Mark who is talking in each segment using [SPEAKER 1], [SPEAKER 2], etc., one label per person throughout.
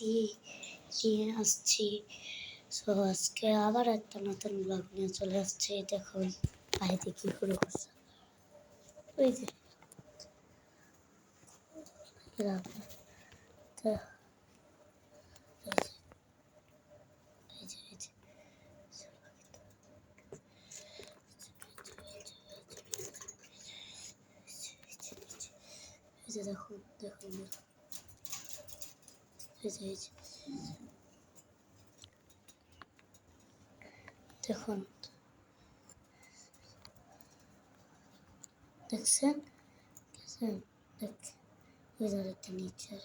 [SPEAKER 1] স্মৃতি নিয়ে আসছি। সো আজকে আবার একটা নতুন ব্লগ নিয়ে চলে আসছি। দেখুন বাড়িতে কি শুরু করছে, ওই যে দেখুন দেখুন দেখুন দেখছেন নিচে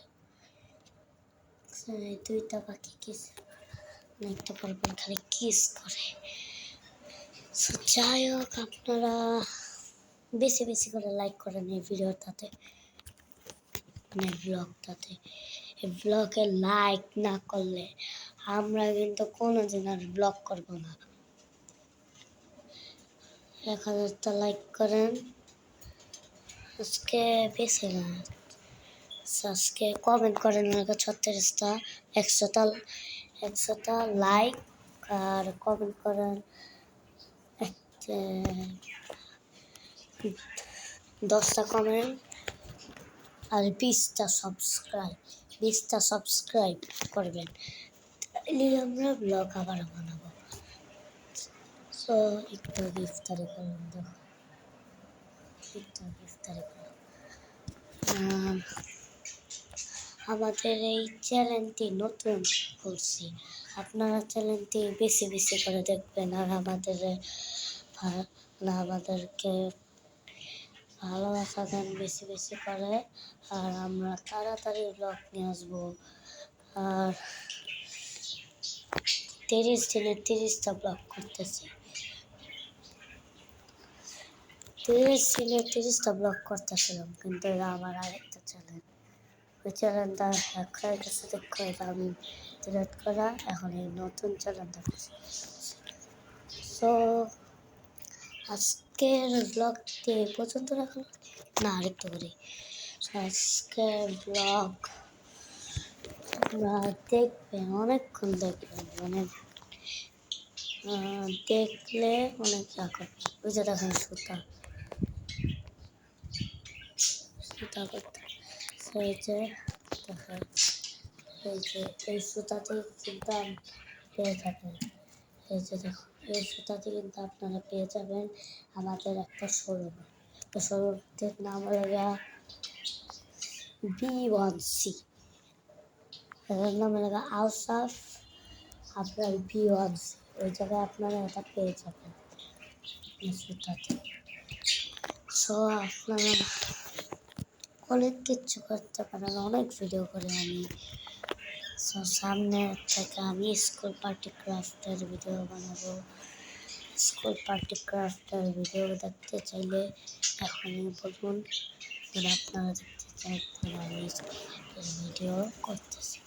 [SPEAKER 1] দুইটা পাখি কিস অনেকটা পরপর খালি কিস করে। যাই হোক, আপনারা বেশি বেশি করে লাইক করেন এই ভিডিওটাতে, মানে ব্লগটাতে। এই ব্লগে লাইক না করলে আমরা কিন্তু কোনো দিন আর ব্লগ করবো না। 1000টা লাইক করেন আজকে, বেশি না আজকে। কমেন্ট করেন 36টা, 100টা লাইক আর কমেন্ট করেন 10টা কমেন্ট আর 20টা সাবস্ক্রাইব করবেন, তাহলে আমরা ব্লগ আবার বানাবো। সো একটু ইফতারি করুন, দেখো একটু ইফতারি করুন। আমাদের এই চ্যানেলটি নতুন করছি, আপনারা চ্যানেলটি বেশি বেশি করে দেখবেন আর আমাদেরকে ভালোবাসা দেন বেশি বেশি করে। আর আমরা তাড়াতাড়ি ব্লগ নিয়ে আসবো। আর 30 দিনে 30টা ব্লগ করতেছি, 30 দিনে 30টা ব্লগ করতেছিলাম, কিন্তু এটা আমার আরেকটা চ্যানেল। ওই চ্যানেলটা হ্যাক হয়ে গেছে, দেখো এটা আমি ডিলিট করা, এখন এই নতুন চ্যানেলটা করছি। সো আজকের ব্লগটি এই পর্যন্ত রাখলাম না, আরেকটু করি। আজকের ব্লগ আপনারা দেখবেন, অনেকক্ষণ দেখবেন, মানে দেখলে অনেক করবেন। ওই যে দেখেন সুতা করতে, সেই যে দেখেন এই সুতাতে কিন্তু পেয়ে যাবেন। এই যে দেখুন, এই সুতাতে কিন্তু আপনারা পেয়ে যাবেন আমাদের একটা শোরুম। তো শোরুমটির নাম হলো B1C, এটার নাম হলো আউসাফ আপনার B1C। ওই জায়গায় আপনারা এটা পেয়ে যাবেন এই সুতাতে। সো আপনারা অনেক কিছু করতে পারেন, অনেক ভিডিও করে আমি। সো সামনে থেকে আমি স্কুল পার্টি ক্রাফটের ভিডিও বানাবো। স্কুল পার্টি ক্রাফটের ভিডিও দেখতে চাইলে এখনই বলুন, আপনারা দেখতে চাই আমি স্কুল পার্টির ভিডিও করতেছি।